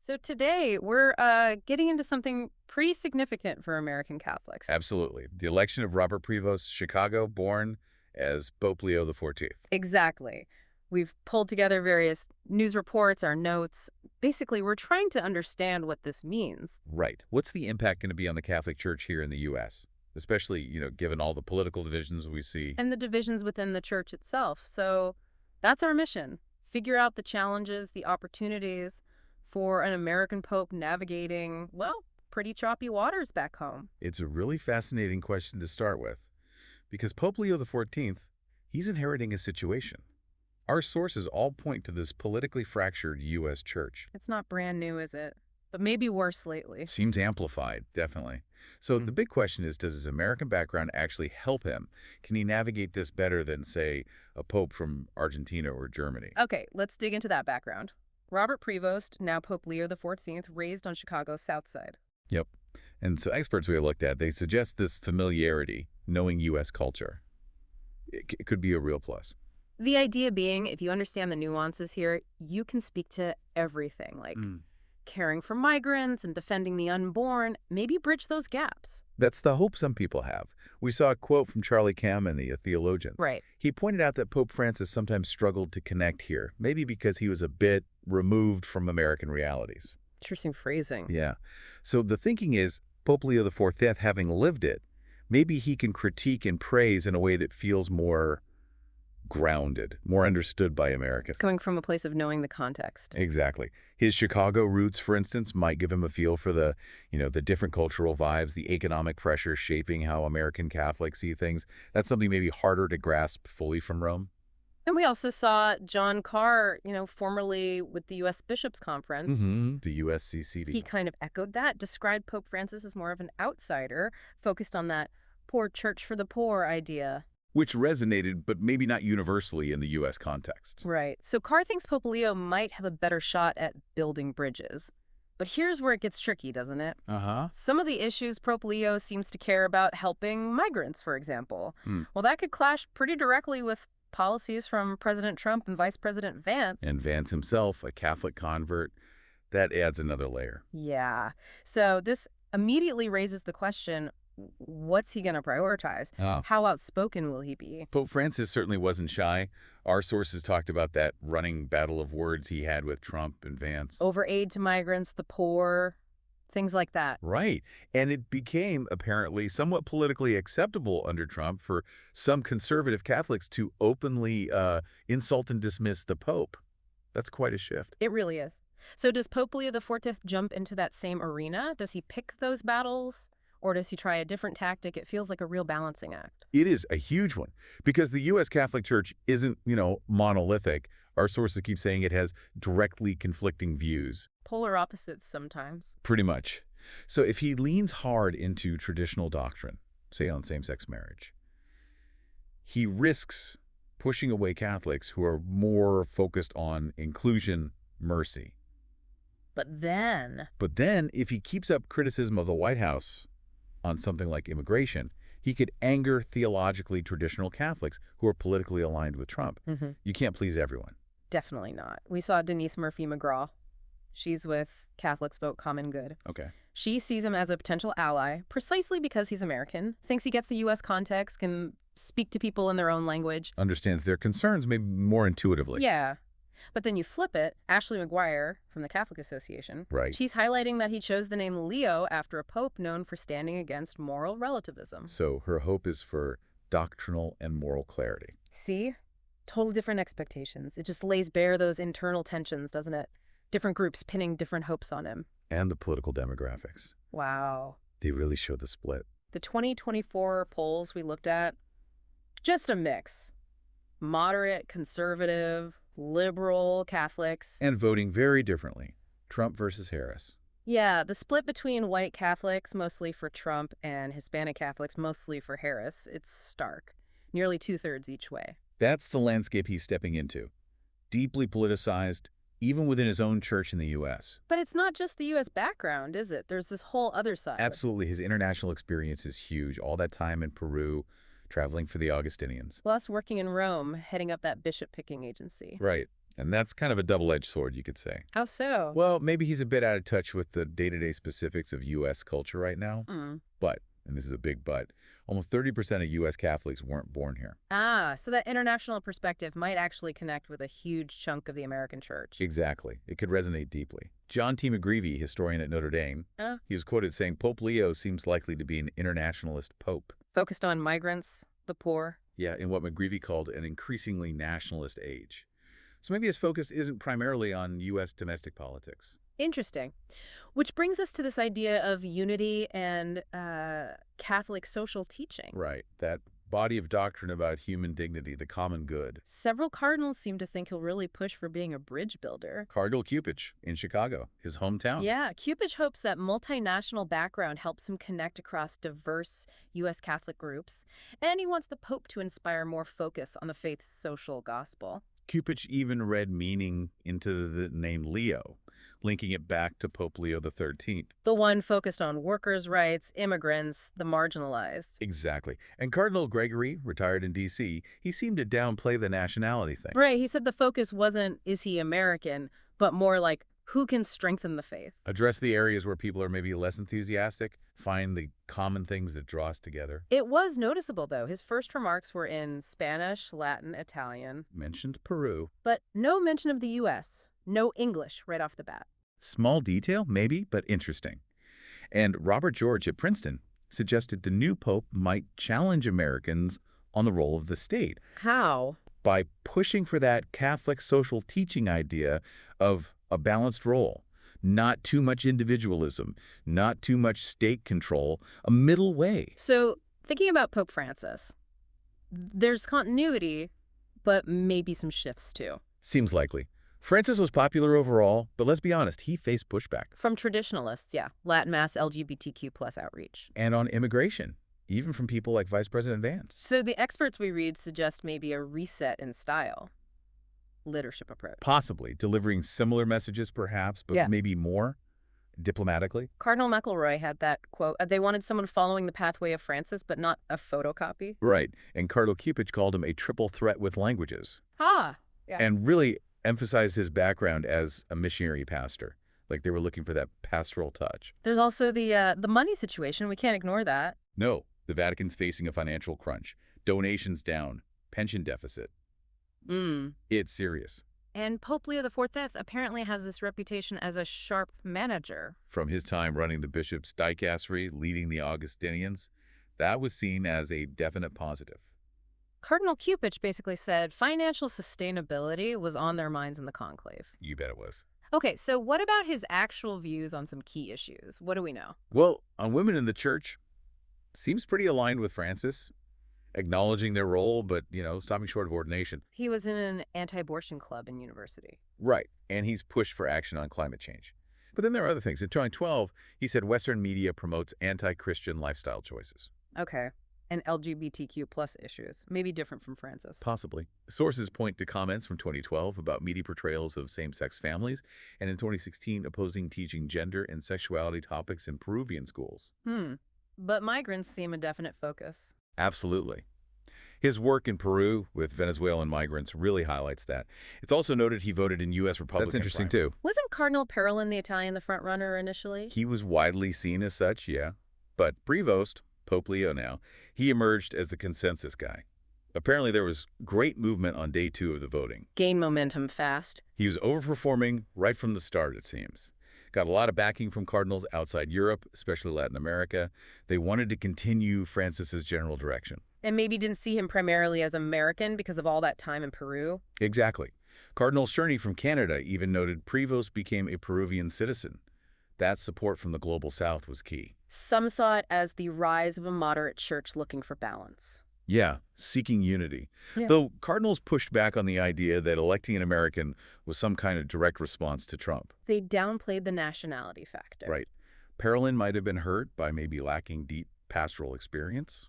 So today we're getting into something pretty significant for American Catholics. Absolutely. The election of Robert Prevost, Chicago, born as Pope Leo XIV. Exactly. We've pulled together various news reports, our notes. Basically, we're trying to understand what this means. Right. What's the impact going to be on the Catholic Church here in the U.S., especially, given all the political divisions we see? And the divisions within the church itself. So that's our mission. Figure out the challenges, the opportunities for an American Pope navigating, well, pretty choppy waters back home. It's a really fascinating question to start with, because Pope Leo XIV, he's inheriting a situation. Our sources all point to this politically fractured U.S. church. It's not brand new, is it? But maybe worse lately. Seems amplified, definitely. So the big question is, does his American background actually help him? Can he navigate this better than, say, a pope from Argentina or Germany? Okay, let's dig into that background. Robert Prevost, now Pope Leo XIV, raised on Chicago's South Side. Yep. And so experts we looked at, they suggest this familiarity, knowing U.S. culture. It could be a real plus. The idea being, if you understand the nuances here, you can speak to everything, like caring for migrants and defending the unborn, maybe bridge those gaps. That's the hope some people have. We saw a quote from Charlie Cammony, a theologian. Right. He pointed out that Pope Francis sometimes struggled to connect here, maybe because he was a bit removed from American realities. Interesting phrasing. Yeah. So the thinking is, Pope Leo XIV, having lived it, maybe he can critique and praise in a way that feels more grounded, more understood by Americans. It's coming from a place of knowing the context. Exactly. His Chicago roots, for instance, might give him a feel for the different cultural vibes, the economic pressures shaping how American Catholics see things. That's something maybe harder to grasp fully from Rome. And we also saw John Carr, formerly with the U.S. Bishops' Conference. The USCCB. He kind of echoed that, described Pope Francis as more of an outsider, focused on that poor church for the poor idea. Which resonated, but maybe not universally in the U.S. context. Right. So Carr thinks Pope Leo might have a better shot at building bridges. But here's where it gets tricky, doesn't it? Uh-huh. Some of the issues Pope Leo seems to care about helping migrants, for example. Well, that could clash pretty directly with policies from President Trump and Vice President Vance. And Vance himself, a Catholic convert, that adds another layer. Yeah. So this immediately raises the question, what's he going to prioritize? Ah. How outspoken will he be? Pope Francis certainly wasn't shy. Our sources talked about that running battle of words he had with Trump and Vance. Over aid to migrants, the poor, things like that. Right. And it became apparently somewhat politically acceptable under Trump for some conservative Catholics to openly insult and dismiss the Pope. That's quite a shift. It really is. So does Pope Leo XIV jump into that same arena? Does he pick those battles? Or does he try a different tactic? It feels like a real balancing act. It is a huge one because the U.S. Catholic Church isn't, monolithic. Our sources keep saying it has directly conflicting views. Polar opposites sometimes. Pretty much. So if he leans hard into traditional doctrine, say on same-sex marriage, he risks pushing away Catholics who are more focused on inclusion, mercy. But then, if he keeps up criticism of the White House on something like immigration, he could anger theologically traditional Catholics who are politically aligned with Trump. You can't please everyone. Definitely not. We saw Denise Murphy-McGraw. She's with Catholics Vote Common Good. Okay. She sees him as a potential ally precisely because he's American, thinks he gets the U.S. context, can speak to people in their own language. Understands their concerns maybe more intuitively. Yeah. But then you flip it, Ashley McGuire from the Catholic Association. Right. She's highlighting that he chose the name Leo after a pope known for standing against moral relativism. So her hope is for doctrinal and moral clarity. See? Totally different expectations. It just lays bare those internal tensions, doesn't it? Different groups pinning different hopes on him. And the political demographics. Wow. They really show the split. The 2024 polls we looked at, just a mix. Moderate, conservative, liberal Catholics. And voting very differently. Trump versus Harris. Yeah, the split between white Catholics, mostly for Trump, and Hispanic Catholics, mostly for Harris, it's stark. Nearly 2/3 each way. That's the landscape he's stepping into. Deeply politicized, even within his own church in the U.S. But it's not just the U.S. background, is it? There's this whole other side. Absolutely. His international experience is huge. All that time in Peru, traveling for the Augustinians. Plus working in Rome, heading up that bishop-picking agency. Right. And that's kind of a double-edged sword, you could say. How so? Well, maybe he's a bit out of touch with the day-to-day specifics of U.S. culture right now. Mm. But, and this is a big but, almost 30% of U.S. Catholics weren't born here. Ah, so that international perspective might actually connect with a huge chunk of the American church. Exactly. It could resonate deeply. John T. McGreevy, historian at Notre Dame, he was quoted saying Pope Leo seems likely to be an internationalist pope. Focused on migrants, the poor. Yeah, in what McGreevy called an increasingly nationalist age. So maybe his focus isn't primarily on U.S. domestic politics. Interesting. Which brings us to this idea of unity and Catholic social teaching. Right. That body of doctrine about human dignity, the common good. Several cardinals seem to think he'll really push for being a bridge builder. Cardinal Cupich in Chicago, his hometown. Yeah, Cupich hopes that multinational background helps him connect across diverse U.S. Catholic groups, and he wants the Pope to inspire more focus on the faith's social gospel. Cupich even read meaning into the name Leo, linking it back to Pope Leo XIII. The one focused on workers' rights, immigrants, the marginalized. Exactly. And Cardinal Gregory, retired in D.C., he seemed to downplay the nationality thing. Right, he said the focus wasn't, is he American, but more like, who can strengthen the faith? Address the areas where people are maybe less enthusiastic, find the common things that draw us together. It was noticeable, though. His first remarks were in Spanish, Latin, Italian. Mentioned Peru. But no mention of the U.S., no English right off the bat. Small detail, maybe, but interesting. And Robert George at Princeton suggested the new pope might challenge Americans on the role of the state How? by pushing for that Catholic social teaching idea of a balanced role. Not too much individualism, not too much state control, a middle way. So, thinking about Pope Francis, there's continuity, but maybe some shifts, too. Seems likely. Francis was popular overall, but let's be honest, he faced pushback. From traditionalists, yeah. Latin Mass, LGBTQ plus outreach. And on immigration, even from people like Vice President Vance. So the experts we read suggest maybe a reset in style. Leadership approach. Possibly, delivering similar messages perhaps, but maybe more diplomatically. Cardinal McElroy had that quote, they wanted someone following the pathway of Francis, but not a photocopy. Right, and Cardinal Cupich called him a triple threat with languages. Yeah. And really emphasized his background as a missionary pastor. Like they were looking for that pastoral touch. There's also the money situation. We can't ignore that. No, the Vatican's facing a financial crunch. Donations down, pension deficit. It's serious. And Pope Leo XIV apparently has this reputation as a sharp manager. From his time running the bishop's dicastery, leading the Augustinians, that was seen as a definite positive. Cardinal Cupich basically said financial sustainability was on their minds in the conclave. You bet it was. Okay, so what about his actual views on some key issues? What do we know? Well, on women in the church, seems pretty aligned with Francis, acknowledging their role, but, stopping short of ordination. He was in an anti-abortion club in university. Right, and he's pushed for action on climate change. But then there are other things. In 2012, he said Western media promotes anti-Christian lifestyle choices. Okay. And LGBTQ plus issues, maybe different from Francis. Possibly. Sources point to comments from 2012 about media portrayals of same-sex families, and in 2016 opposing teaching gender and sexuality topics in Peruvian schools. But migrants seem a definite focus. Absolutely. His work in Peru with Venezuelan migrants really highlights that. It's also noted he voted in U.S. Republican. That's interesting, too. Wasn't Cardinal Parolin the Italian the front runner initially? He was widely seen as such, yeah. But Prevost, Pope Leo now, he emerged as the consensus guy. Apparently there was great movement on day 2 of the voting. Gained momentum fast. He was overperforming right from the start, it seems. Got a lot of backing from cardinals outside Europe, especially Latin America. They wanted to continue Francis's general direction. And maybe didn't see him primarily as American because of all that time in Peru? Exactly. Cardinal Cerny from Canada even noted Prevost became a Peruvian citizen. That support from the global south was key. Some saw it as the rise of a moderate church looking for balance. Yeah, seeking unity. Yeah. Though cardinals pushed back on the idea that electing an American was some kind of direct response to Trump. They downplayed the nationality factor. Right. Parolin might have been hurt by maybe lacking deep pastoral experience,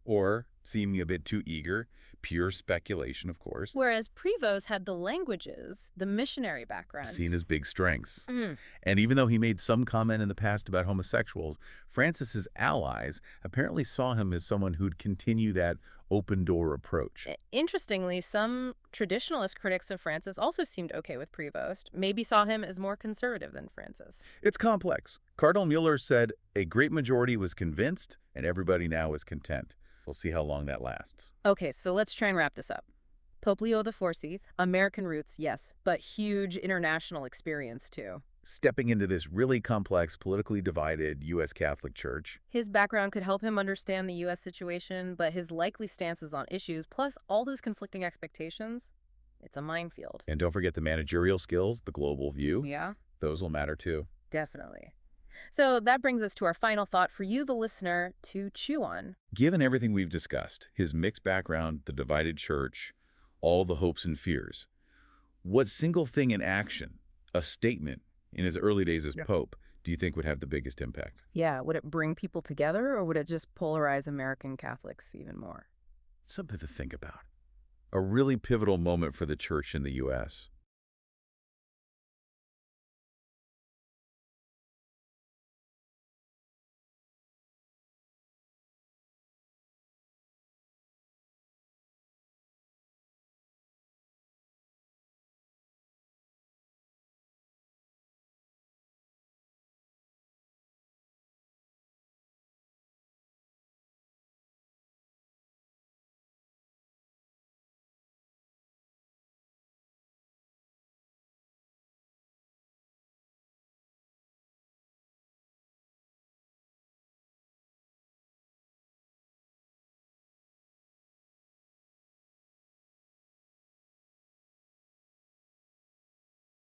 or seeming a bit too eager, pure speculation, of course. Whereas Prevost had the languages, the missionary background. Seen as big strengths. And even though he made some comment in the past about homosexuals, Francis's allies apparently saw him as someone who'd continue that open-door approach. Interestingly, some traditionalist critics of Francis also seemed okay with Prevost, maybe saw him as more conservative than Francis. It's complex. Cardinal Mueller said a great majority was convinced, and everybody now is content. We'll see how long that lasts. Okay, so let's try and wrap this up. Pope Leo XIV, American roots, yes, but huge international experience too. Stepping into this really complex, politically divided U.S. Catholic Church. His background could help him understand the U.S. situation, but his likely stances on issues, plus all those conflicting expectations, it's a minefield. And don't forget the managerial skills, the global view. Yeah, Those will matter too. definitely. So that brings us to our final thought for you, the listener, to chew on. Given everything we've discussed, his mixed background, the divided church, all the hopes and fears, what single thing in action, a statement in his early days as Pope, do you think would have the biggest impact? Yeah, would it bring people together or would it just polarize American Catholics even more? Something to think about. A really pivotal moment for the church in the U.S.